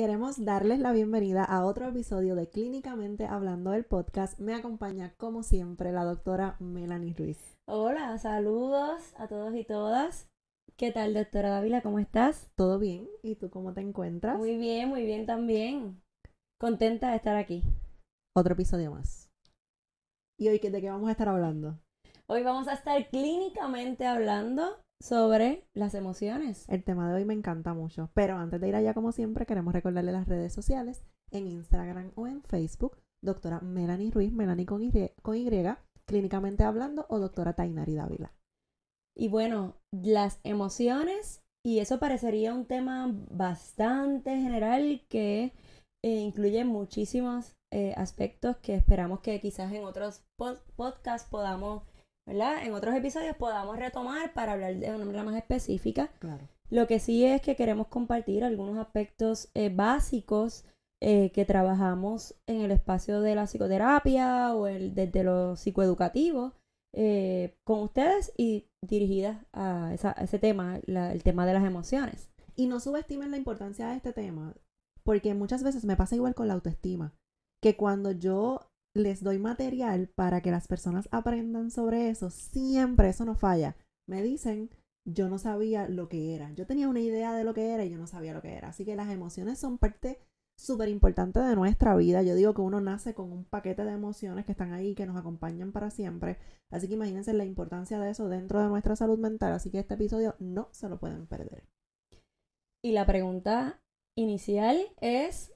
Queremos darles la bienvenida a otro episodio de Clínicamente Hablando del podcast. Me acompaña, como siempre, la doctora Melanie Ruiz. Hola, saludos a todos y todas. ¿Qué tal, doctora Dávila? ¿Cómo estás? ¿Todo bien? ¿Y tú cómo te encuentras? Muy bien también. Contenta de estar aquí. Otro episodio más. ¿Y hoy de qué vamos a estar hablando? Hoy vamos a estar clínicamente hablando sobre las emociones. El tema de hoy me encanta mucho, pero antes de ir allá, como siempre, queremos recordarle las redes sociales, en Instagram o en Facebook, doctora Melanie Ruiz, Melanie con Y, Clínicamente Hablando, o doctora Tainari Dávila. Y bueno, las emociones, y eso parecería un tema bastante general que incluye muchísimos aspectos que esperamos que quizás en otros podcasts podamos, ¿verdad? En otros episodios podamos retomar para hablar de una manera más específica. Claro. Lo que sí es que queremos compartir algunos aspectos básicos que trabajamos en el espacio de la psicoterapia o desde lo psicoeducativo con ustedes y dirigidas a ese tema, el tema de las emociones. Y no subestimen la importancia de este tema, porque muchas veces me pasa igual con la autoestima, que cuando yo les doy material para que las personas aprendan sobre eso, siempre eso no falla. Me dicen, yo no sabía lo que era. Yo tenía una idea de lo que era y yo no sabía lo que era. Así que las emociones son parte súper importante de nuestra vida. Yo digo que uno nace con un paquete de emociones que están ahí, que nos acompañan para siempre. Así que imagínense la importancia de eso dentro de nuestra salud mental. Así que este episodio no se lo pueden perder. Y la pregunta inicial es...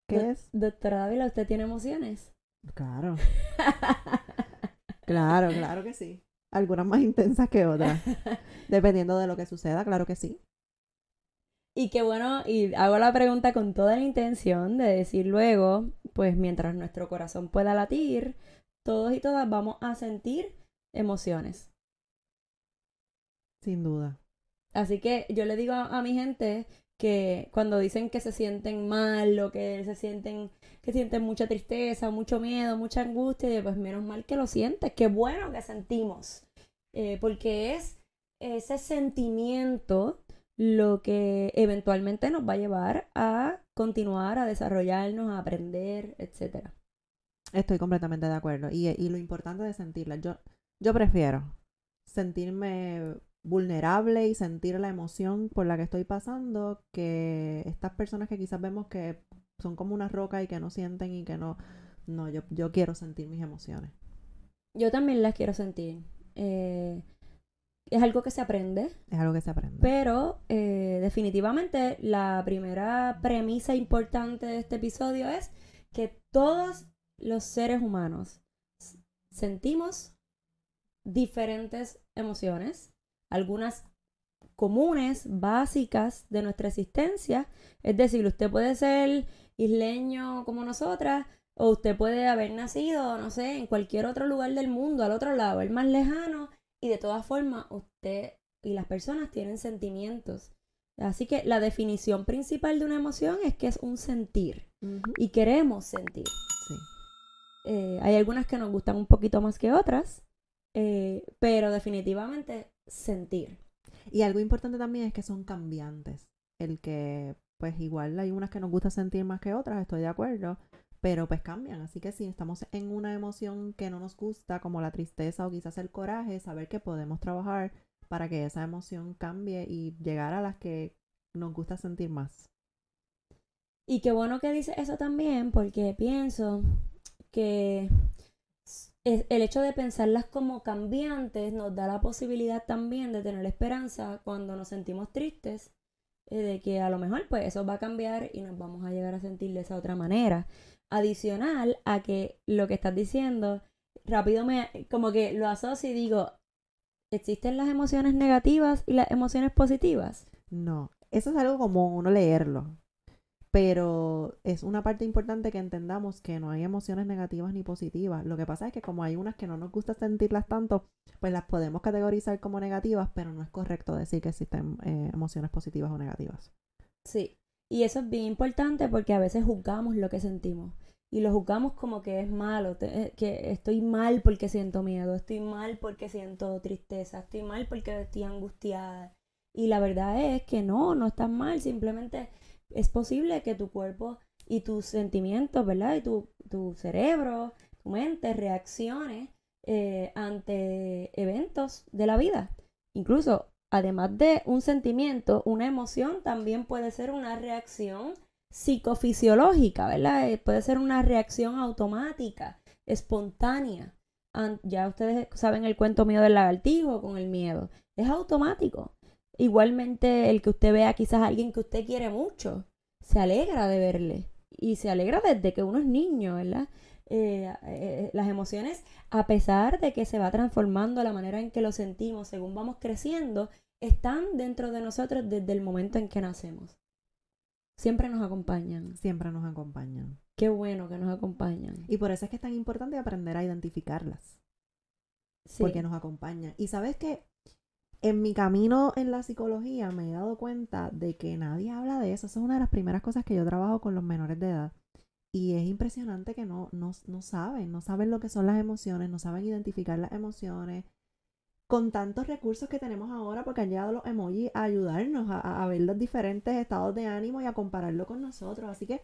¿Qué es? Doctora Dávila, ¿usted tiene emociones? Claro. Claro que sí. Algunas más intensas que otras. Dependiendo de lo que suceda, claro que sí. Y qué bueno, y hago la pregunta con toda la intención de decir luego, pues mientras nuestro corazón pueda latir, todos y todas vamos a sentir emociones. Sin duda. Así que yo le digo a mi gente que cuando dicen que se sienten mal o que sienten mucha tristeza, mucho miedo, mucha angustia, pues menos mal que lo sientes, qué bueno que sentimos, porque es ese sentimiento lo que eventualmente nos va a llevar a continuar, a desarrollarnos, a aprender, etcétera. Estoy completamente de acuerdo. Y lo importante de sentirla. Yo prefiero sentirme vulnerable y sentir la emoción por la que estoy pasando que estas personas que quizás vemos que son como una roca y que no sienten y que no. No, yo quiero sentir mis emociones. Yo también las quiero sentir. Es algo que se aprende. Es algo que se aprende. Pero definitivamente la primera premisa importante de este episodio es que todos los seres humanos sentimos diferentes emociones, algunas comunes, básicas de nuestra existencia. Es decir, usted puede ser isleño como nosotras, o usted puede haber nacido, no sé, en cualquier otro lugar del mundo, al otro lado, el más lejano, y de todas formas usted y las personas tienen sentimientos. Así que la definición principal de una emoción es que es un sentir. Y queremos sentir. Sí. Hay algunas que nos gustan un poquito más que otras, pero definitivamente sentir. Y algo importante también es que son cambiantes. El que, pues igual hay unas que nos gusta sentir más que otras, estoy de acuerdo, pero pues cambian. Así que si estamos en una emoción que no nos gusta, como la tristeza o quizás el coraje, saber que podemos trabajar para que esa emoción cambie y llegar a las que nos gusta sentir más. Y qué bueno que dice eso también, porque pienso que el hecho de pensarlas como cambiantes nos da la posibilidad también de tener esperanza cuando nos sentimos tristes, de que a lo mejor pues eso va a cambiar y nos vamos a llegar a sentir de esa otra manera. Adicional a que lo que estás diciendo, rápido como que lo asocio y digo, ¿existen las emociones negativas y las emociones positivas? No, eso es algo como uno leerlo. Pero es una parte importante que entendamos que no hay emociones negativas ni positivas. Lo que pasa es que como hay unas que no nos gusta sentirlas tanto, pues las podemos categorizar como negativas, pero no es correcto decir que existen emociones positivas o negativas. Sí, y eso es bien importante porque a veces juzgamos lo que sentimos y lo juzgamos como que es malo, que estoy mal porque siento miedo, estoy mal porque siento tristeza, estoy mal porque estoy angustiada. Y la verdad es que no estás mal, simplemente es posible que tu cuerpo y tus sentimientos, ¿verdad? Y tu cerebro, tu mente reaccione ante eventos de la vida. Incluso, además de un sentimiento, una emoción también puede ser una reacción psicofisiológica, ¿verdad? Puede ser una reacción automática, espontánea. Ya ustedes saben el cuento mío del lagartijo con el miedo. Es automático. Igualmente, el que usted vea quizás a alguien que usted quiere mucho, se alegra de verle. Y se alegra desde que uno es niño, ¿verdad? Las emociones, a pesar de que se va transformando la manera en que lo sentimos según vamos creciendo, están dentro de nosotros desde el momento en que nacemos. Siempre nos acompañan. Siempre nos acompañan. Qué bueno que nos acompañan. Y por eso es que es tan importante aprender a identificarlas. Sí. Porque nos acompañan. Y sabes que en mi camino en la psicología me he dado cuenta de que nadie habla de eso. Esa es una de las primeras cosas que yo trabajo con los menores de edad. Y es impresionante que no saben lo que son las emociones, no saben identificar las emociones. Con tantos recursos que tenemos ahora, porque han llegado los emojis a ayudarnos a ver los diferentes estados de ánimo y a compararlo con nosotros. Así que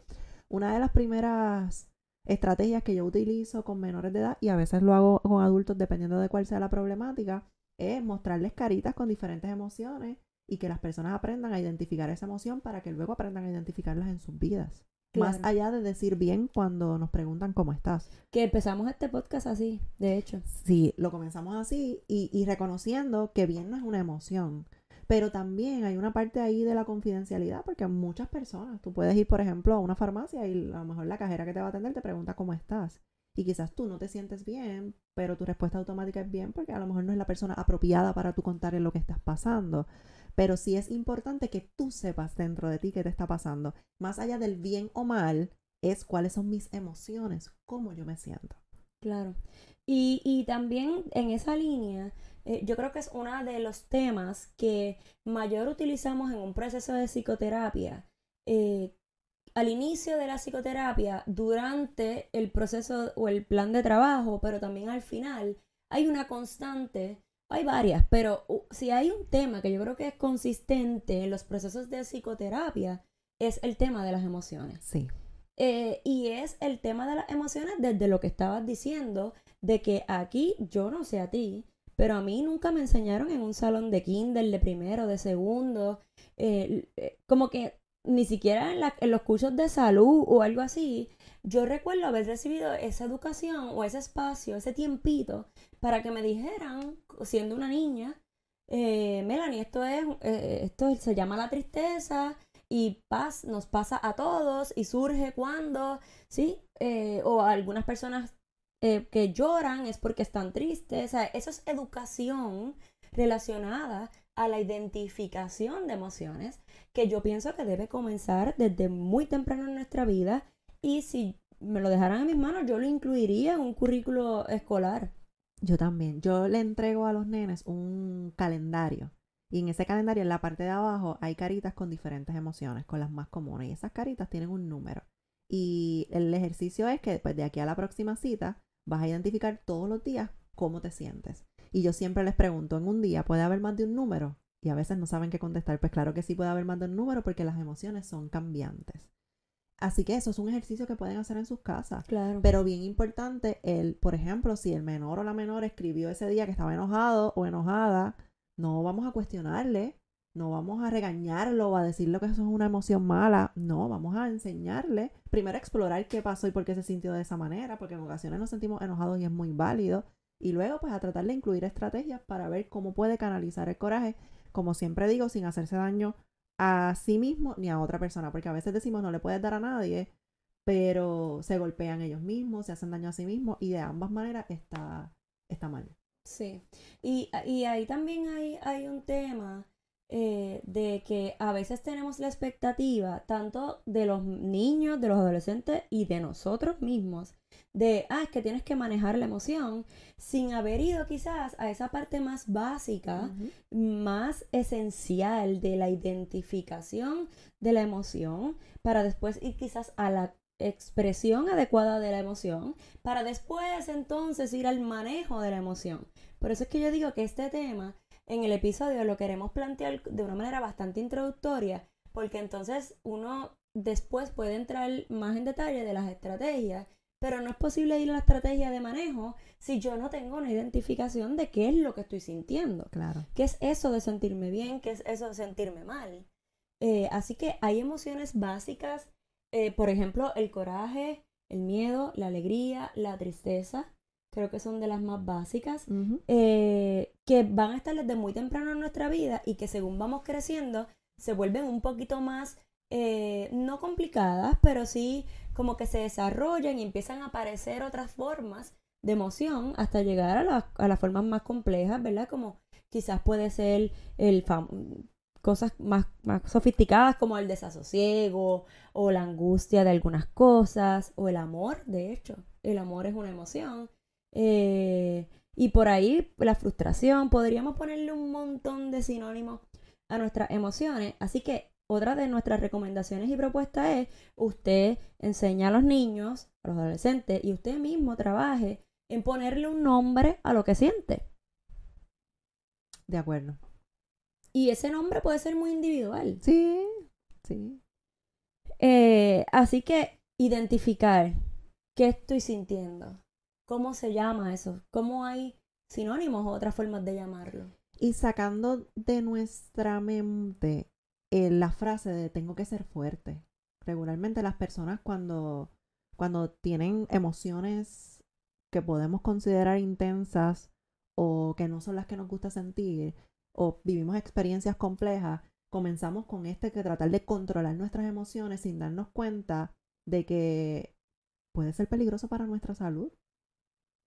una de las primeras estrategias que yo utilizo con menores de edad, y a veces lo hago con adultos dependiendo de cuál sea la problemática, es mostrarles caritas con diferentes emociones y que las personas aprendan a identificar esa emoción para que luego aprendan a identificarlas en sus vidas. Claro. Más allá de decir bien cuando nos preguntan cómo estás. Que empezamos este podcast así, de hecho. Sí, lo comenzamos así y reconociendo que bien no es una emoción. Pero también hay una parte ahí de la confidencialidad, porque muchas personas, tú puedes ir, por ejemplo, a una farmacia y a lo mejor la cajera que te va a atender te pregunta cómo estás. Y quizás tú no te sientes bien, pero tu respuesta automática es bien porque a lo mejor no es la persona apropiada para tú contarle lo que estás pasando. Pero sí es importante que tú sepas dentro de ti qué te está pasando. Más allá del bien o mal, es cuáles son mis emociones, cómo yo me siento. Claro. Y también en esa línea, yo creo que es uno de los temas que mayor utilizamos en un proceso de psicoterapia. Al inicio de la psicoterapia, durante el proceso o el plan de trabajo, pero también al final, hay una constante, hay varias, pero si hay un tema que yo creo que es consistente en los procesos de psicoterapia, es el tema de las emociones. Sí. Y es el tema de las emociones desde lo que estabas diciendo, de que aquí, yo no sé a ti, pero a mí nunca me enseñaron en un salón de kinder, de primero, de segundo, como que ni siquiera en los cursos de salud o algo así, yo recuerdo haber recibido esa educación o ese espacio, ese tiempito, para que me dijeran, siendo una niña, Melanie, esto se llama la tristeza y nos pasa a todos y surge cuando, ¿sí? O algunas personas que lloran es porque están tristes. O sea, eso es educación relacionada a la identificación de emociones que yo pienso que debe comenzar desde muy temprano en nuestra vida, y si me lo dejaran en mis manos yo lo incluiría en un currículo escolar. Yo también. Yo le entrego a los nenes un calendario. Y en ese calendario, en la parte de abajo, hay caritas con diferentes emociones, con las más comunes. Y esas caritas tienen un número. Y el ejercicio es que después de aquí a la próxima cita, vas a identificar todos los días cómo te sientes. Y yo siempre les pregunto, ¿en un día puede haber más de un número? Y a veces no saben qué contestar. Pues claro que sí puede haber más de un número porque las emociones son cambiantes. Así que eso es un ejercicio que pueden hacer en sus casas. Claro. Pero bien importante, por ejemplo, si el menor o la menor escribió ese día que estaba enojado o enojada, no vamos a cuestionarle, no vamos a regañarlo o a decirle que eso es una emoción mala. No, vamos a enseñarle. Primero a explorar qué pasó y por qué se sintió de esa manera, porque en ocasiones nos sentimos enojados y es muy válido. Y luego pues a tratar de incluir estrategias para ver cómo puede canalizar el coraje, como siempre digo, sin hacerse daño a sí mismo ni a otra persona, porque a veces decimos no le puedes dar a nadie, pero se golpean ellos mismos, se hacen daño a sí mismos y de ambas maneras está mal. Sí, y ahí también hay un tema de que a veces tenemos la expectativa tanto de los niños, de los adolescentes y de nosotros mismos de, es que tienes que manejar la emoción sin haber ido quizás a esa parte más básica, más esencial de la identificación de la emoción, para después ir quizás a la expresión adecuada de la emoción, para después entonces ir al manejo de la emoción. Por eso es que yo digo que este tema en el episodio lo queremos plantear de una manera bastante introductoria, porque entonces uno después puede entrar más en detalle de las estrategias, pero no es posible ir a la estrategia de manejo si yo no tengo una identificación de qué es lo que estoy sintiendo. Claro. ¿Qué es eso de sentirme bien? ¿Qué es eso de sentirme mal? Así que hay emociones básicas, por ejemplo, el coraje, el miedo, la alegría, la tristeza, creo que son de las más básicas, Ujú. que van a estar desde muy temprano en nuestra vida y que según vamos creciendo se vuelven un poquito más, no complicadas, pero sí como que se desarrollan y empiezan a aparecer otras formas de emoción hasta llegar a las formas más complejas, ¿verdad? Como quizás puede ser cosas más sofisticadas como el desasosiego o la angustia de algunas cosas o el amor, de hecho, el amor es una emoción. Y por ahí la frustración, podríamos ponerle un montón de sinónimos a nuestras emociones, así que otra de nuestras recomendaciones y propuestas es usted enseña a los niños, a los adolescentes y usted mismo trabaje en ponerle un nombre a lo que siente. De acuerdo. Y ese nombre puede ser muy individual. Sí, sí. Así que identificar qué estoy sintiendo, cómo se llama eso, cómo hay sinónimos o otras formas de llamarlo. Y sacando de nuestra mente la frase de tengo que ser fuerte. Regularmente las personas cuando tienen emociones que podemos considerar intensas o que no son las que nos gusta sentir o vivimos experiencias complejas, comenzamos con que tratar de controlar nuestras emociones sin darnos cuenta de que puede ser peligroso para nuestra salud.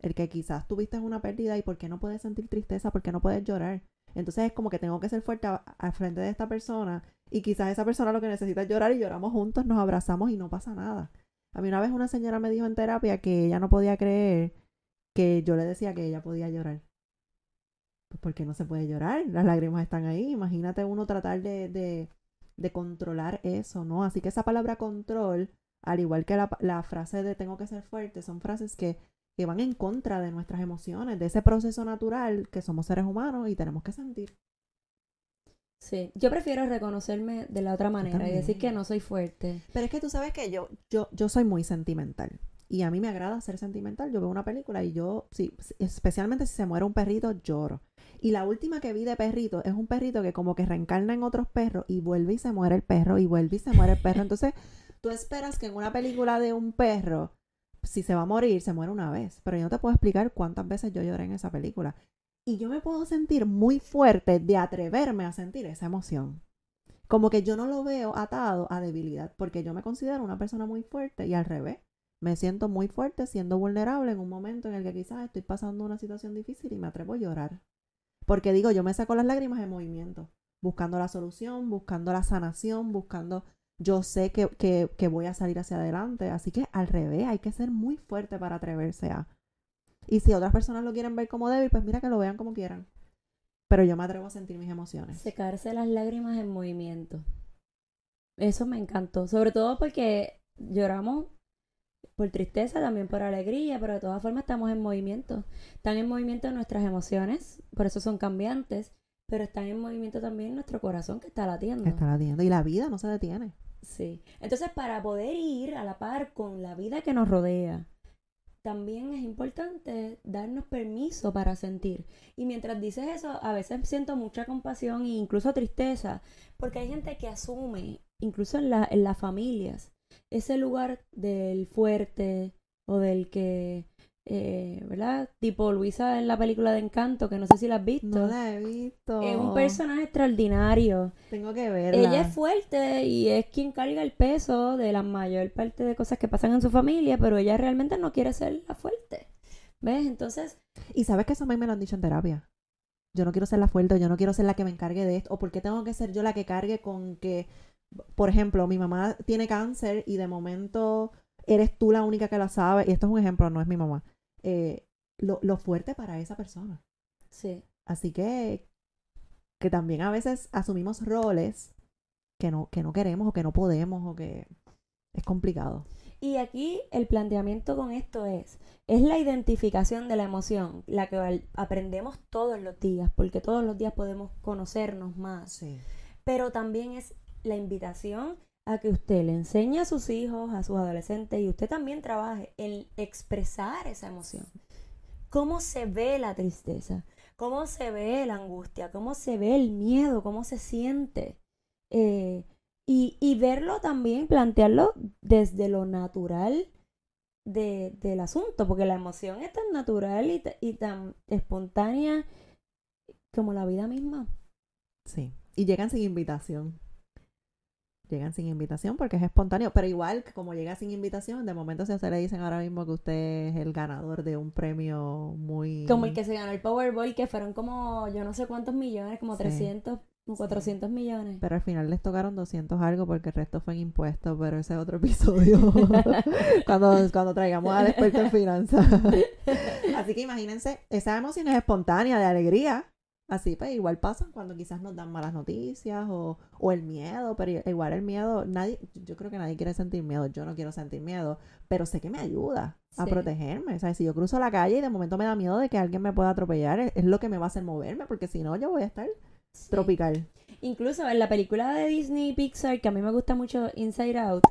El que quizás tuviste una pérdida y por qué no puedes sentir tristeza, por qué no puedes llorar. Entonces es como que tengo que ser fuerte al frente de esta persona y quizás esa persona lo que necesita es llorar y lloramos juntos, nos abrazamos y no pasa nada. A mí una vez una señora me dijo en terapia que ella no podía creer que yo le decía que ella podía llorar. Pues porque no se puede llorar, las lágrimas están ahí. Imagínate uno tratar de controlar eso, ¿no? Así que esa palabra control, al igual que la frase de tengo que ser fuerte, son frases que van en contra de nuestras emociones, de ese proceso natural que somos seres humanos y tenemos que sentir. Sí, yo prefiero reconocerme de la otra manera y también. decir que no soy fuerte. Pero es que tú sabes que yo soy muy sentimental. Y a mí me agrada ser sentimental. Yo veo una película y yo, sí, especialmente si se muere un perrito, lloro. Y la última que vi de perrito es un perrito que como que reencarna en otros perros y vuelve y se muere el perro y vuelve y se muere el perro. Entonces, tú esperas que en una película de un perro, si se va a morir, se muere una vez. Pero yo no te puedo explicar cuántas veces yo lloré en esa película. Y yo me puedo sentir muy fuerte de atreverme a sentir esa emoción. Como que yo no lo veo atado a debilidad, porque yo me considero una persona muy fuerte y al revés. Me siento muy fuerte siendo vulnerable en un momento en el que quizás estoy pasando una situación difícil y me atrevo a llorar. Porque digo, yo me saco las lágrimas en movimiento, buscando la solución, buscando la sanación, buscando, yo sé que voy a salir hacia adelante. Así que al revés, hay que ser muy fuerte para atreverse a. Y si otras personas lo quieren ver como débil, pues mira que lo vean como quieran. Pero yo me atrevo a sentir mis emociones. Secarse las lágrimas en movimiento. Eso me encantó. Sobre todo porque lloramos por tristeza, también por alegría, pero de todas formas estamos en movimiento. Están en movimiento nuestras emociones, por eso son cambiantes, pero están en movimiento también nuestro corazón que está latiendo. Está latiendo. Y la vida no se detiene. Sí. Entonces, para poder ir a la par con la vida que nos rodea, también es importante darnos permiso para sentir. Y mientras dices eso, a veces siento mucha compasión e incluso tristeza, porque hay gente que asume, incluso en las familias, ese lugar del fuerte o del que, ¿verdad? Tipo Luisa en la película de Encanto, que no sé si la has visto. No la he visto. Es un personaje extraordinario. Tengo que verla. Ella es fuerte y es quien carga el peso de la mayor parte de cosas que pasan en su familia, pero ella realmente no quiere ser la fuerte. ¿Ves? Entonces... Y sabes que eso a mí me lo han dicho en terapia. Yo no quiero ser la fuerte, yo no quiero ser la que me encargue de esto. ¿O por qué tengo que ser yo la que cargue con que, por ejemplo, mi mamá tiene cáncer y de momento eres tú la única que la sabe? Y esto es un ejemplo, no es mi mamá. Lo fuerte para esa persona. Sí. Así que también a veces asumimos roles que no queremos o que no podemos o que es complicado. Y aquí el planteamiento con esto es la identificación de la emoción, la que aprendemos todos los días, porque todos los días podemos conocernos más. Sí. Pero también es la invitación a que usted le enseñe a sus hijos, a sus adolescentes, y usted también trabaje en expresar esa emoción. ¿Cómo se ve la tristeza? ¿Cómo se ve la angustia? ¿Cómo se ve el miedo? ¿Cómo se siente? Y verlo también, plantearlo desde lo natural del asunto, porque la emoción es tan natural y tan espontánea como la vida misma. Sí. Y llegan sin invitación. Llegan sin invitación porque es espontáneo, pero igual como llega sin invitación, de momento si a usted le dicen ahora mismo que usted es el ganador de un premio muy... Como el que se ganó el Powerball, que fueron como yo no sé cuántos millones, como Sí. 300, 400 millones. Pero al final les tocaron 200 algo porque el resto fue en impuestos, pero ese es otro episodio cuando traigamos al experto en finanzas. Así que imagínense, esa emoción es espontánea de alegría. Así pues igual pasan cuando quizás nos dan malas noticias o el miedo, pero igual el miedo, yo creo que nadie quiere sentir miedo, yo no quiero sentir miedo, pero sé que me ayuda a Sí. protegerme. O sea, si yo cruzo la calle y de momento me da miedo de que alguien me pueda atropellar, es lo que me va a hacer moverme, porque si no yo voy a estar Sí. tropical. Incluso en la película de Disney Pixar, que a mí me gusta mucho, Inside Out.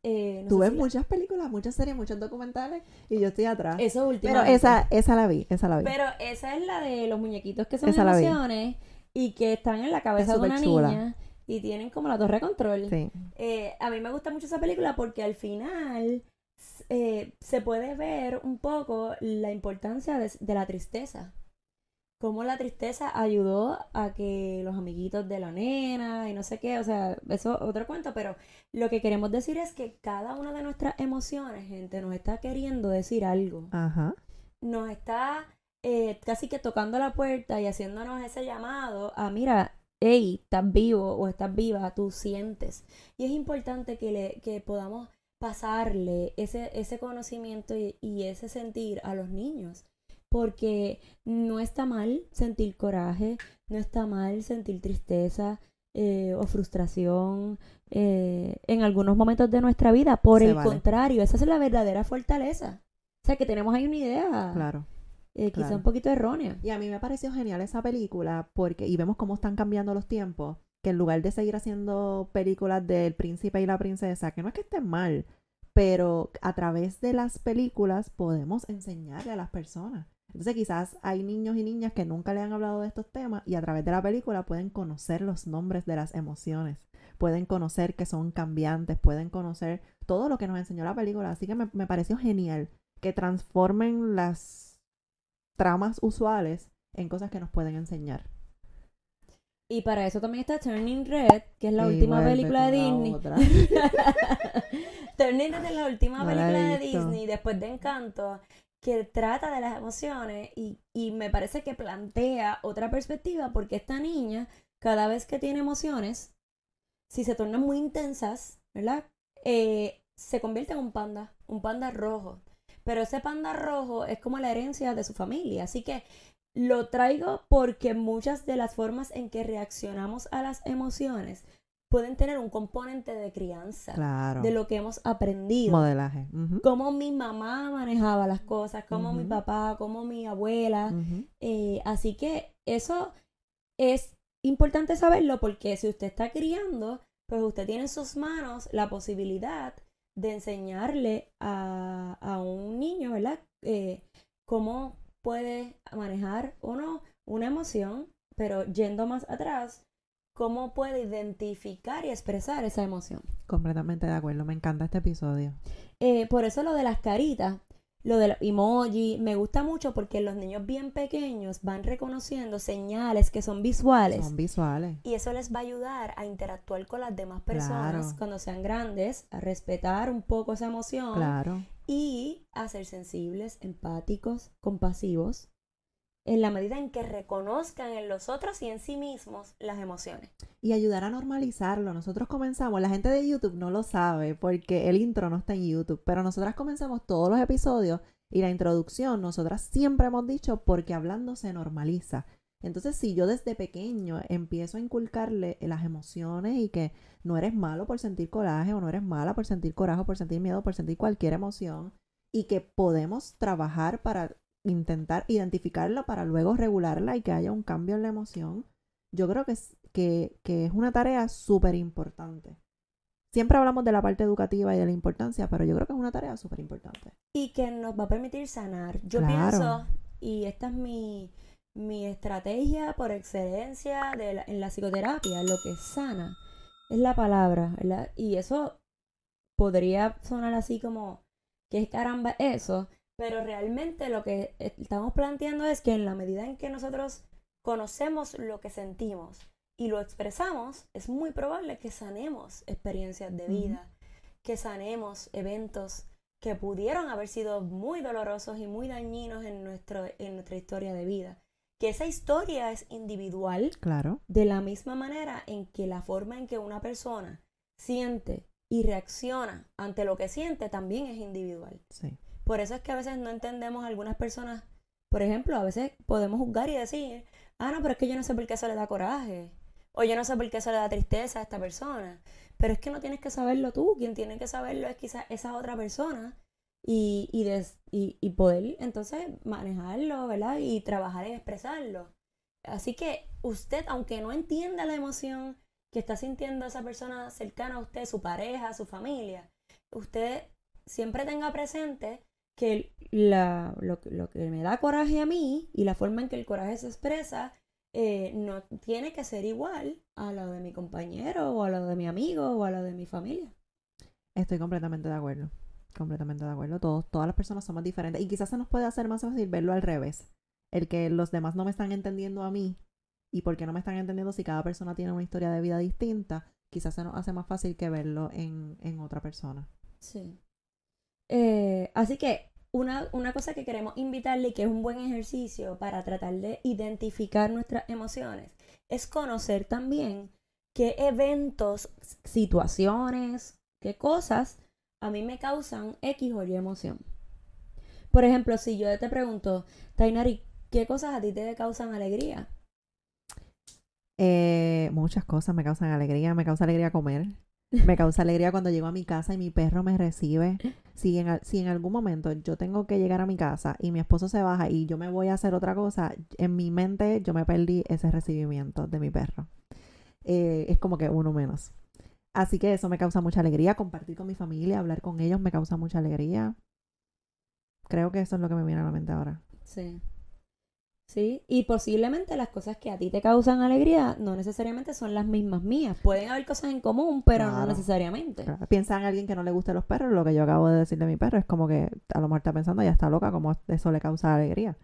No Tú sé ves si muchas películas, muchas series, muchos documentales y yo estoy atrás. Eso Pero últimamente. esa la vi. Pero esa es la de los muñequitos que son Esa la vi. emociones y que están en la cabeza Es de una superchula. niña y tienen como la torre de control. Sí. A mí me gusta mucho esa película porque al final se puede ver un poco la importancia de la tristeza. Cómo la tristeza ayudó a que los amiguitos de la nena y no sé qué, o sea, eso es otro cuento, pero lo que queremos decir es que cada una de nuestras emociones, gente, nos está queriendo decir algo. Ajá. Nos está casi que tocando la puerta y haciéndonos ese llamado a, mira, hey, estás vivo o estás viva, tú sientes. Y es importante que podamos pasarle ese conocimiento y ese sentir a los niños. Porque no está mal sentir coraje, no está mal sentir tristeza o frustración en algunos momentos de nuestra vida. Por Se el vale. contrario, esa es la verdadera fortaleza. O sea, que tenemos ahí una idea Claro. quizá claro. un poquito errónea. Y a mí me pareció genial esa película porque, y vemos cómo están cambiando los tiempos, que en lugar de seguir haciendo películas del príncipe y la princesa, que no es que estén mal, pero a través de las películas podemos enseñarle a las personas. Entonces quizás hay niños y niñas que nunca le han hablado de estos temas y a través de la película pueden conocer los nombres de las emociones, pueden conocer que son cambiantes, pueden conocer todo lo que nos enseñó la película. Así que me pareció genial que transformen las tramas usuales en cosas que nos pueden enseñar. Y para eso también está Turning Red, que es la Y última vuelve película de con la Disney. otra. Turning Red es la última No la he película de visto. Disney después de Encanto, que trata de las emociones y me parece que plantea otra perspectiva porque esta niña, cada vez que tiene emociones, si se tornan muy intensas, ¿verdad? Se convierte en un panda rojo. Pero ese panda rojo es como la herencia de su familia. Así que lo traigo porque muchas de las formas en que reaccionamos a las emociones pueden tener un componente de crianza, Claro. de lo que hemos aprendido. Modelaje. Ujú. Cómo mi mamá manejaba las cosas, cómo mi Ujú. papá, cómo mi abuela. Ujú. Así que eso es importante saberlo porque si usted está criando, pues usted tiene en sus manos la posibilidad de enseñarle a un niño, ¿verdad? Cómo puede manejar o no una emoción, pero yendo más atrás, cómo puede identificar y expresar esa emoción. Completamente de acuerdo. Me encanta este episodio. Por eso lo de las caritas, lo de los emoji, me gusta mucho porque los niños bien pequeños van reconociendo señales que son visuales. Son visuales. Y eso les va a ayudar a interactuar con las demás personas Claro. cuando sean grandes, a respetar un poco esa emoción Claro. y a ser sensibles, empáticos, compasivos, en la medida en que reconozcan en los otros y en sí mismos las emociones. Y ayudar a normalizarlo. Nosotros comenzamos, la gente de YouTube no lo sabe porque el intro no está en YouTube, pero nosotras comenzamos todos los episodios y la introducción, nosotras siempre hemos dicho porque hablando se normaliza. Entonces, si yo desde pequeño empiezo a inculcarle las emociones y que no eres malo por sentir coraje o no eres mala por sentir coraje, por sentir miedo, por sentir cualquier emoción y que podemos trabajar para intentar identificarla para luego regularla y que haya un cambio en la emoción, yo creo que es una tarea súper importante. Siempre hablamos de la parte educativa y de la importancia, pero yo creo que es una tarea súper importante. Y que nos va a permitir sanar. Yo Claro. pienso, y esta es mi estrategia por excelencia en la psicoterapia, lo que sana es la palabra, ¿verdad? Y eso podría sonar así como, ¿qué caramba eso? Pero realmente lo que estamos planteando es que en la medida en que nosotros conocemos lo que sentimos y lo expresamos, es muy probable que sanemos experiencias de vida, que sanemos eventos que pudieron haber sido muy dolorosos y muy dañinos en nuestra historia de vida. Que esa historia es individual, Claro. de la misma manera en que la forma en que una persona siente y reacciona ante lo que siente también es individual. Sí. Por eso es que a veces no entendemos a algunas personas. Por ejemplo, a veces podemos juzgar y decir, no, pero es que yo no sé por qué eso le da coraje, o yo no sé por qué eso le da tristeza a esta persona. Pero es que no tienes que saberlo tú, quien tiene que saberlo es quizás esa otra persona y poder entonces manejarlo, ¿verdad? Y trabajar en expresarlo. Así que usted, aunque no entienda la emoción que está sintiendo esa persona cercana a usted, su pareja, su familia, usted siempre tenga presente que lo que me da coraje a mí y la forma en que el coraje se expresa no tiene que ser igual a lo de mi compañero o a lo de mi amigo o a lo de mi familia. Estoy completamente de acuerdo. Completamente de acuerdo. Todas las personas somos diferentes. Y quizás se nos puede hacer más fácil verlo al revés. El que los demás no me están entendiendo a mí. ¿Y por qué no me están entendiendo si cada persona tiene una historia de vida distinta? Quizás se nos hace más fácil que verlo en otra persona. Sí. Así que una cosa que queremos invitarle y que es un buen ejercicio para tratar de identificar nuestras emociones es conocer también qué eventos, situaciones, qué cosas a mí me causan X o Y emoción. Por ejemplo, si yo te pregunto, Tainari, ¿qué cosas a ti te causan alegría? Muchas cosas me causan alegría. Me causa alegría comer. Me causa alegría cuando llego a mi casa y mi perro me recibe. Si en algún momento yo tengo que llegar a mi casa y mi esposo se baja y yo me voy a hacer otra cosa, en mi mente yo me perdí ese recibimiento de mi perro. Es como que uno menos. Así que eso me causa mucha alegría. Compartir con mi familia, hablar con ellos me causa mucha alegría. Creo que eso es lo que me viene a la mente ahora. Sí. Sí, y posiblemente las cosas que a ti te causan alegría no necesariamente son las mismas mías. Pueden haber cosas en común, pero no Claro. necesariamente. Claro. Piensa en alguien que no le guste los perros. Lo que yo acabo de decir de mi perro es como que a lo mejor está pensando, ya está loca, como eso le causa alegría.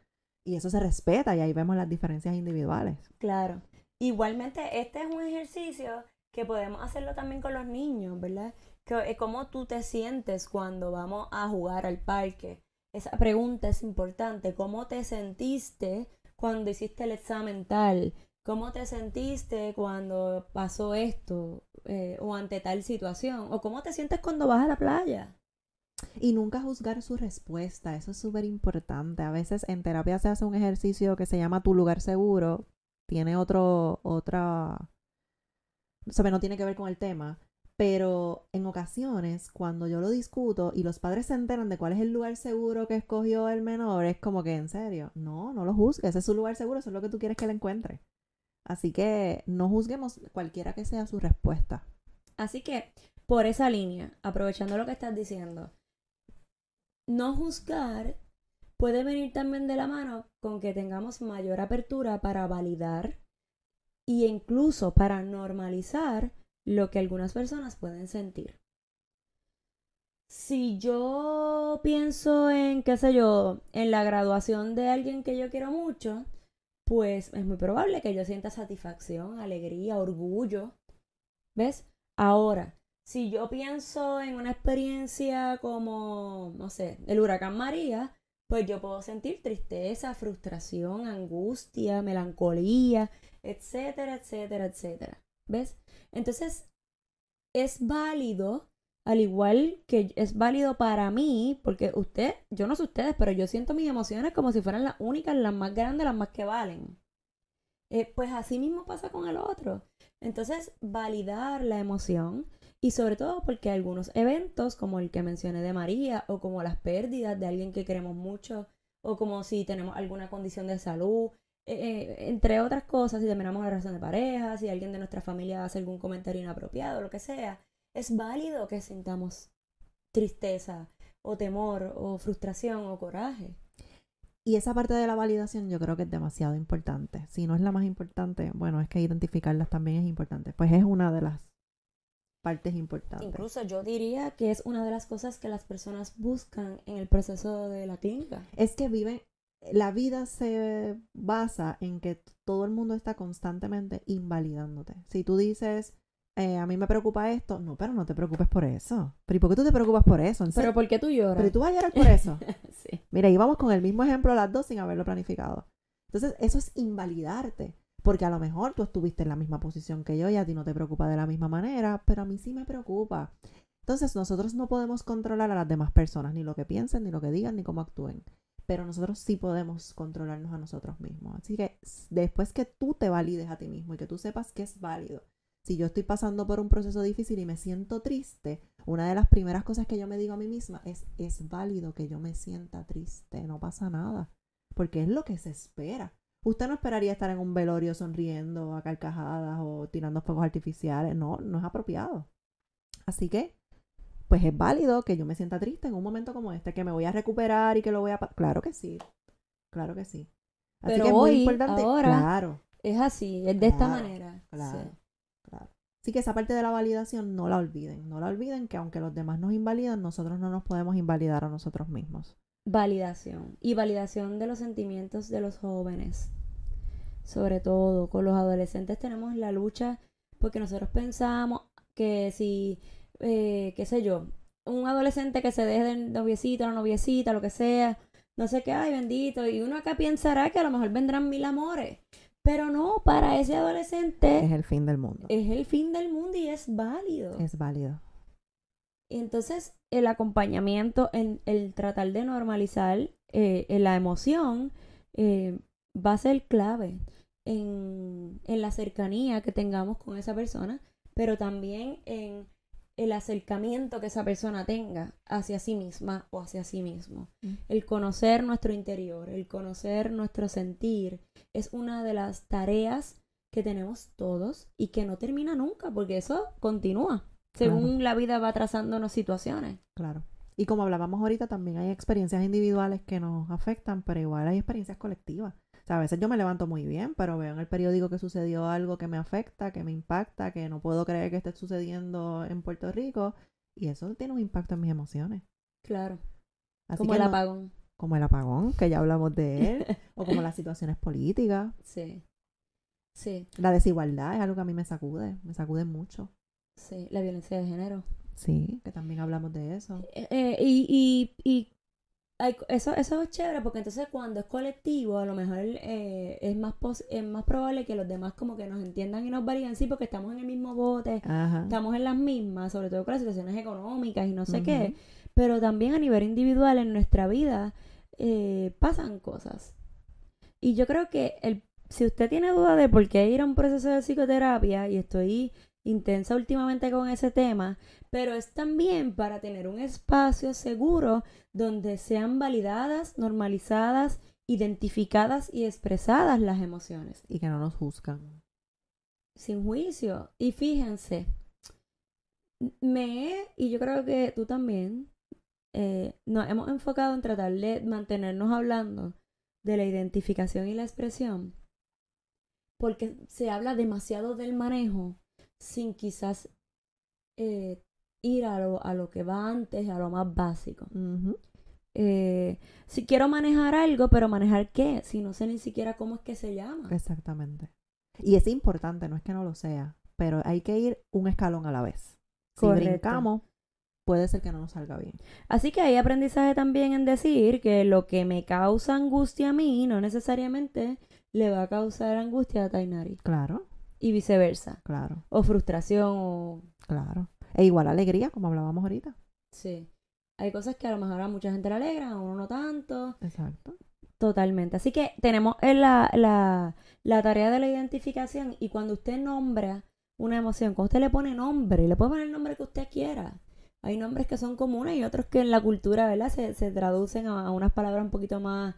Y eso se respeta y ahí vemos las diferencias individuales. Claro. Igualmente, este es un ejercicio que podemos hacerlo también con los niños, ¿verdad? ¿Cómo tú te sientes cuando vamos a jugar al parque? Esa pregunta es importante. ¿Cómo te sentiste cuando hiciste el examen tal? ¿Cómo te sentiste cuando pasó esto o ante tal situación? ¿O cómo te sientes cuando vas a la playa? Y nunca juzgar su respuesta, eso es súper importante. A veces en terapia se hace un ejercicio que se llama tu lugar seguro. Tiene otra, sabe, no tiene que ver con el tema, pero en ocasiones cuando yo lo discuto y los padres se enteran de cuál es el lugar seguro que escogió el menor, es como que en serio, no lo juzgues, ese es su lugar seguro, eso es lo que tú quieres que él encuentre. Así que no juzguemos cualquiera que sea su respuesta. Así que, por esa línea, aprovechando lo que estás diciendo, no juzgar puede venir también de la mano con que tengamos mayor apertura para validar e incluso para normalizar lo que algunas personas pueden sentir. Si yo pienso en, qué sé yo, en la graduación de alguien que yo quiero mucho, pues es muy probable que yo sienta satisfacción, alegría, orgullo. ¿Ves? Ahora, si yo pienso en una experiencia como, no sé, el huracán María, pues yo puedo sentir tristeza, frustración, angustia, melancolía, etcétera, etcétera, etcétera. ¿Ves? Entonces, es válido, al igual que es válido para mí, porque yo no sé ustedes, pero yo siento mis emociones como si fueran las únicas, las más grandes, las más que valen. Pues así mismo pasa con el otro. Entonces, validar la emoción y sobre todo porque algunos eventos, como el que mencioné de María, o como las pérdidas de alguien que queremos mucho, o como si tenemos alguna condición de salud, entre otras cosas, si terminamos la relación de pareja, si alguien de nuestra familia hace algún comentario inapropiado, lo que sea, Es válido que sintamos tristeza o temor o frustración o coraje. Y esa parte de la validación yo creo que es demasiado importante. Si no es la más importante, bueno, es que identificarlas también es importante. Pues es una de las partes importantes. Incluso yo diría que es una de las cosas que las personas buscan en el proceso de la clínica. Es que la vida se basa en que todo el mundo está constantemente invalidándote. Si tú dices, a mí me preocupa esto, no, pero no te preocupes por eso. ¿Pero y por qué tú te preocupas por eso? ¿Pero por qué tú lloras? ¿Pero tú vas a llorar por eso? Sí. Mira, íbamos con el mismo ejemplo las dos sin haberlo planificado. Entonces, eso es invalidarte. Porque a lo mejor tú estuviste en la misma posición que yo y a ti no te preocupa de la misma manera, pero a mí sí me preocupa. Entonces, nosotros no podemos controlar a las demás personas, ni lo que piensen, ni lo que digan, ni cómo actúen. Pero nosotros sí podemos controlarnos a nosotros mismos. Así que después que tú te valides a ti mismo y que tú sepas que es válido, si yo estoy pasando por un proceso difícil y me siento triste, una de las primeras cosas que yo me digo a mí misma es válido que yo me sienta triste, no pasa nada, porque es lo que se espera. Usted no esperaría estar en un velorio sonriendo a carcajadas o tirando fuegos artificiales, no, no es apropiado. Así que, pues es válido que yo me sienta triste en un momento como este, que me voy a recuperar y que lo voy a... Claro que sí, claro que sí. Así Pero que es hoy, muy importante, ahora, claro, es así, es de esta manera. claro, Sí. claro. Así que esa parte de la validación no la olviden. No la olviden que aunque los demás nos invalidan, nosotros no nos podemos invalidar a nosotros mismos. Validación. Y validación de los sentimientos de los jóvenes. Sobre todo, con los adolescentes tenemos la lucha porque nosotros pensamos que si, qué sé yo, un adolescente que se deje del noviecito, la noviecita, lo que sea, no sé qué, ay bendito, y uno acá pensará que a lo mejor vendrán 1000 amores. Pero no, para ese adolescente Es el fin del mundo. es el fin del mundo y es válido. Es válido. Y entonces el acompañamiento, el tratar de normalizar la emoción va a ser clave en la cercanía que tengamos con esa persona, pero también en el acercamiento que esa persona tenga hacia sí misma o hacia sí mismo. El conocer nuestro interior, el conocer nuestro sentir, es una de las tareas que tenemos todos y que no termina nunca, porque eso continúa según la vida va trazándonos situaciones. Claro. Y como hablábamos ahorita, también hay experiencias individuales que nos afectan, pero igual hay experiencias colectivas. O sea, a veces yo me levanto muy bien, pero veo en el periódico que sucedió algo que me afecta, que me impacta, que no puedo creer que esté sucediendo en Puerto Rico. Y eso tiene un impacto en mis emociones. Claro. Así Como que el apagón. Como el apagón, que ya hablamos de él. O como las situaciones políticas. Sí. Sí. La desigualdad es algo que a mí me sacude mucho. Sí, la violencia de género. Sí, que también hablamos de eso. Eso es chévere porque entonces cuando es colectivo a lo mejor es más probable que los demás como que nos entiendan y nos validen, sí, porque estamos en el mismo bote, Ajá. estamos en las mismas, sobre todo con las situaciones económicas y no sé qué, pero también a nivel individual en nuestra vida pasan cosas. Y yo creo que si usted tiene duda de por qué ir a un proceso de psicoterapia, y estoy intensa últimamente con ese tema, pero es también para tener un espacio seguro donde sean validadas, normalizadas, identificadas y expresadas las emociones. Y que no nos juzgan. Sin juicio. Y fíjense, y yo creo que tú también, nos hemos enfocado en tratar de mantenernos hablando de la identificación y la expresión, porque se habla demasiado del manejo sin quizás ir a lo que va antes, a lo más básico. Si quiero manejar algo, pero ¿manejar qué? Si no sé ni siquiera cómo es que se llama. Exactamente. Y es importante, no es que no lo sea, pero hay que ir un escalón a la vez. Si Correcto. brincamos, puede ser que no nos salga bien. Así que hay aprendizaje también en decir que lo que me causa angustia a mí no necesariamente le va a causar angustia a Tainari. Claro. Y viceversa. Claro. O frustración o... Claro. E igual alegría, como hablábamos ahorita. Sí. Hay cosas que a lo mejor a mucha gente le alegran, a uno no tanto. Exacto. Totalmente. Así que tenemos la tarea de la identificación, y cuando usted nombra una emoción, cuando usted le pone nombre, y le puede poner el nombre que usted quiera. Hay nombres que son comunes y otros que en la cultura, ¿verdad? Se traducen a unas palabras un poquito más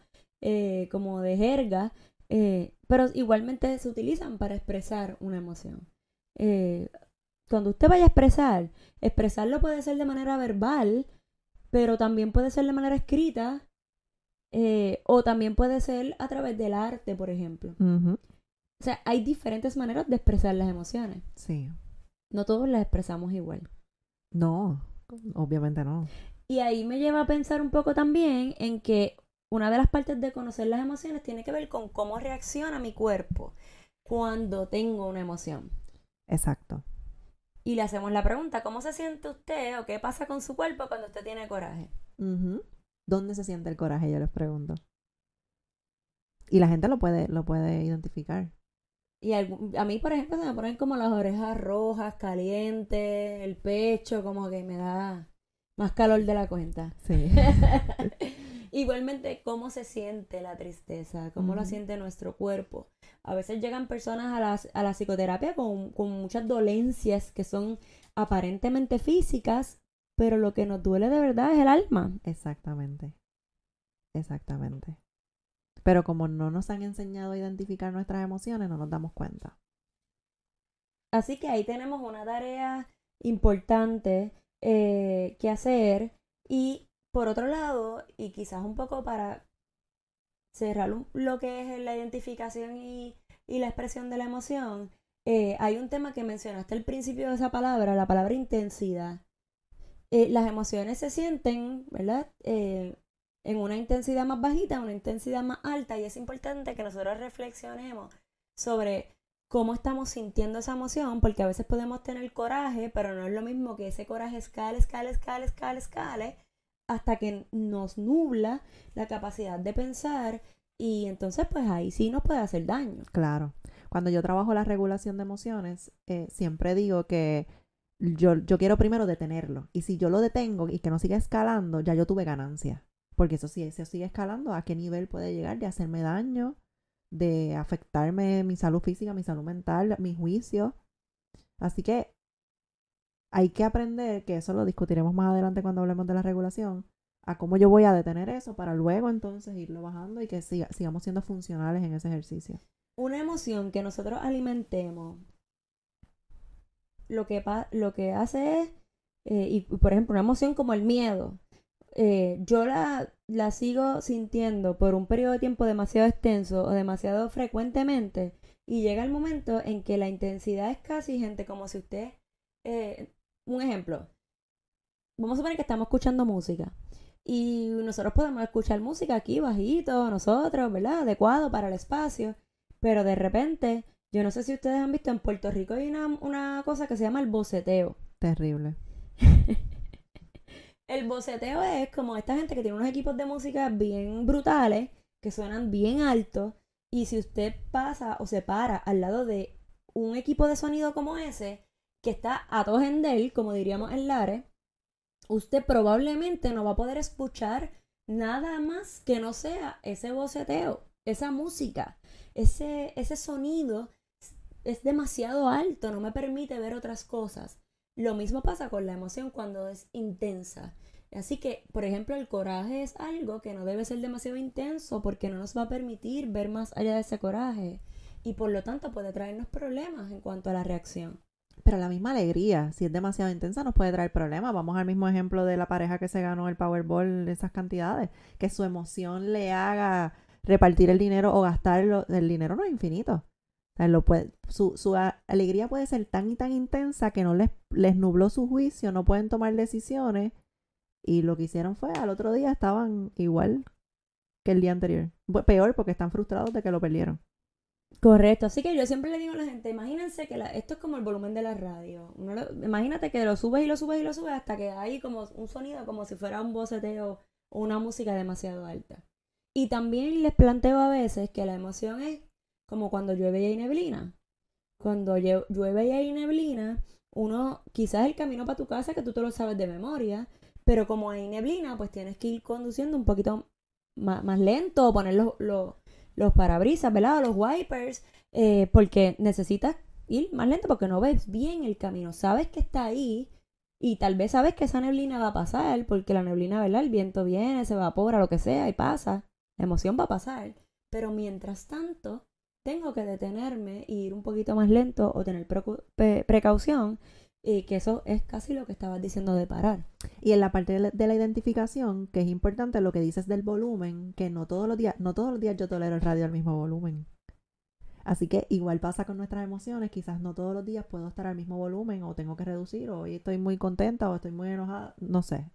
como de jerga, pero igualmente se utilizan para expresar una emoción. cuando usted vaya a expresar, expresarlo puede ser de manera verbal, pero también puede ser de manera escrita, o también puede ser a través del arte, por ejemplo. Ujú. O sea, hay diferentes maneras de expresar las emociones. Sí. No todos las expresamos igual. No, obviamente no. Y ahí me lleva a pensar un poco también en que una de las partes de conocer las emociones tiene que ver con cómo reacciona mi cuerpo cuando tengo una emoción. Exacto. Y le hacemos la pregunta, ¿cómo se siente usted o qué pasa con su cuerpo cuando usted tiene coraje? Ujú. ¿Dónde se siente el coraje? Yo les pregunto. Y la gente lo puede identificar. Y a mí, por ejemplo, se me ponen como las orejas rojas, calientes, el pecho, como que me da más calor de la cuenta. Sí. Igualmente, ¿cómo se siente la tristeza? ¿Cómo la Ujú. siente nuestro cuerpo? A veces llegan personas a la psicoterapia con muchas dolencias que son aparentemente físicas, pero lo que nos duele de verdad es el alma. Exactamente. Exactamente. Pero como no nos han enseñado a identificar nuestras emociones, no nos damos cuenta. Así que ahí tenemos una tarea importante que hacer. Y por otro lado, y quizás un poco para cerrar lo que es la identificación y la expresión de la emoción, hay un tema que mencionaste al principio de esa palabra, la palabra intensidad. Las emociones se sienten, ¿verdad? En una intensidad más bajita, una intensidad más alta, y es importante que nosotros reflexionemos sobre cómo estamos sintiendo esa emoción, porque a veces podemos tener coraje, pero no es lo mismo que ese coraje escale, hasta que nos nubla la capacidad de pensar, y entonces pues ahí sí nos puede hacer daño. Claro. Cuando yo trabajo la regulación de emociones, siempre digo que yo quiero primero detenerlo. Y si yo lo detengo y que no siga escalando, ya yo tuve ganancia. Porque eso sí, si sigue escalando, ¿a qué nivel puede llegar de hacerme daño, de afectarme mi salud física, mi salud mental, mi juicio? Así que hay que aprender, que eso lo discutiremos más adelante cuando hablemos de la regulación, a cómo yo voy a detener eso para luego entonces irlo bajando y que sigamos siendo funcionales en ese ejercicio. Una emoción que nosotros alimentemos, lo que hace es, y por ejemplo, una emoción como el miedo, yo la sigo sintiendo por un periodo de tiempo demasiado extenso o demasiado frecuentemente, y llega el momento en que la intensidad es casi, gente, como si usted, un ejemplo, vamos a suponer que estamos escuchando música y nosotros podemos escuchar música aquí bajito, nosotros, ¿verdad? Adecuado para el espacio, pero de repente, yo no sé si ustedes han visto, en Puerto Rico hay una cosa que se llama el boceteo. Terrible. El boceteo es como esta gente que tiene unos equipos de música bien brutales, que suenan bien altos, y si usted pasa o se para al lado de un equipo de sonido como ese, que está a todo gendel, como diríamos en Lares, usted probablemente no va a poder escuchar nada más que no sea ese boceteo, esa música, ese sonido es demasiado alto, no me permite ver otras cosas. Lo mismo pasa con la emoción cuando es intensa. Así que, por ejemplo, el coraje es algo que no debe ser demasiado intenso porque no nos va a permitir ver más allá de ese coraje y por lo tanto puede traernos problemas en cuanto a la reacción. Pero la misma alegría, si es demasiado intensa, nos puede traer problemas. Vamos al mismo ejemplo de la pareja que se ganó el Powerball, esas cantidades. Que su emoción le haga repartir el dinero o gastarlo. El dinero no es infinito. O sea, su alegría puede ser tan y tan intensa que no les nubló su juicio, no pueden tomar decisiones. Y lo que hicieron fue, al otro día estaban igual que el día anterior. Peor porque están frustrados de que lo perdieron. Correcto, así que yo siempre le digo a la gente, imagínense que esto es como el volumen de la radio. Imagínate que lo subes y lo subes y lo subes hasta que hay como un sonido como si fuera un boceteo o una música demasiado alta. Y también les planteo a veces que la emoción es como cuando llueve y hay neblina. Cuando llueve y hay neblina, uno, quizás el camino para tu casa que tú te lo sabes de memoria, pero como hay neblina, pues tienes que ir conduciendo un poquito más lento o poner los parabrisas, ¿verdad? O los wipers, porque necesitas ir más lento porque no ves bien el camino. Sabes que está ahí y tal vez sabes que esa neblina va a pasar, porque la neblina, ¿verdad? El viento viene, se evapora, lo que sea, y pasa. La emoción va a pasar. Pero mientras tanto, tengo que detenerme e ir un poquito más lento o tener precaución Y que eso es casi lo que estabas diciendo de parar. Y en la parte de la identificación, que es importante lo que dices del volumen, que no todos los días yo tolero el radio al mismo volumen. Así que igual pasa con nuestras emociones, quizás no todos los días puedo estar al mismo volumen o tengo que reducir, o hoy estoy muy contenta o estoy muy enojada, no sé.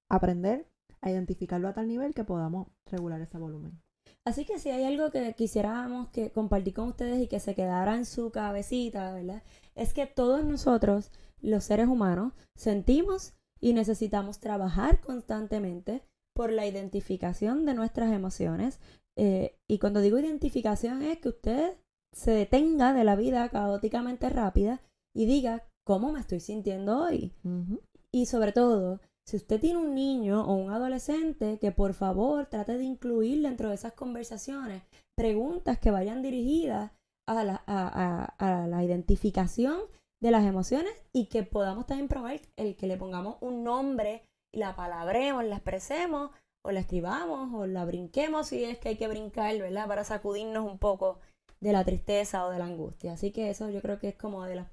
Aprender a identificarlo a tal nivel que podamos regular ese volumen. Así que si hay algo que quisiéramos que compartir con ustedes y que se quedara en su cabecita, ¿verdad? Es que todos nosotros, los seres humanos, sentimos y necesitamos trabajar constantemente por la identificación de nuestras emociones. Y cuando digo identificación es que usted se detenga de la vida caóticamente rápida y diga cómo me estoy sintiendo hoy. Uh-huh. Y sobre todo, si usted tiene un niño o un adolescente, que por favor trate de incluir dentro de esas conversaciones preguntas que vayan dirigidas a la identificación de las emociones y que podamos también probar el que le pongamos un nombre y la palabremos, la expresemos o la escribamos o la brinquemos si es que hay que brincar, ¿verdad? Para sacudirnos un poco de la tristeza o de la angustia. Así que eso yo creo que es como de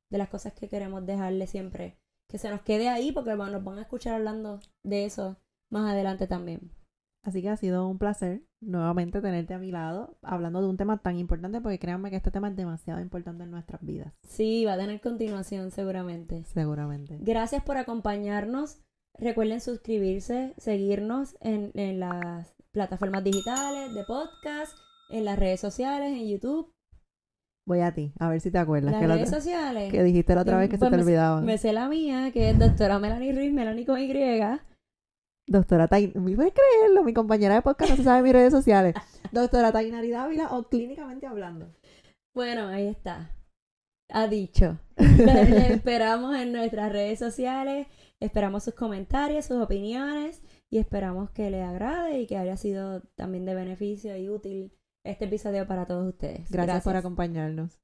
las cosas que queremos dejarle siempre, que se nos quede ahí porque nos van a escuchar hablando de eso más adelante también. Así que ha sido un placer nuevamente tenerte a mi lado hablando de un tema tan importante, porque créanme que este tema es demasiado importante en nuestras vidas. Sí, va a tener continuación seguramente. Seguramente. Gracias por acompañarnos. Recuerden suscribirse, seguirnos en las plataformas digitales de podcast, en las redes sociales, en YouTube. Voy a ti, a ver si te acuerdas. Las redes sociales. Que dijiste la otra vez que pues se te olvidaba. Me sé la mía, que es doctora Melanie Ruiz, Melanie con Y. Doctora Tainari, ¿puedes creerlo? Mi compañera de podcast no se sabe mis redes sociales. Doctora Tainari Dávila o Clínicamente Hablando. Bueno, ahí está. Ha dicho. Les esperamos en nuestras redes sociales. Esperamos sus comentarios, sus opiniones y esperamos que les agrade y que haya sido también de beneficio y útil este episodio para todos ustedes. Gracias por acompañarnos.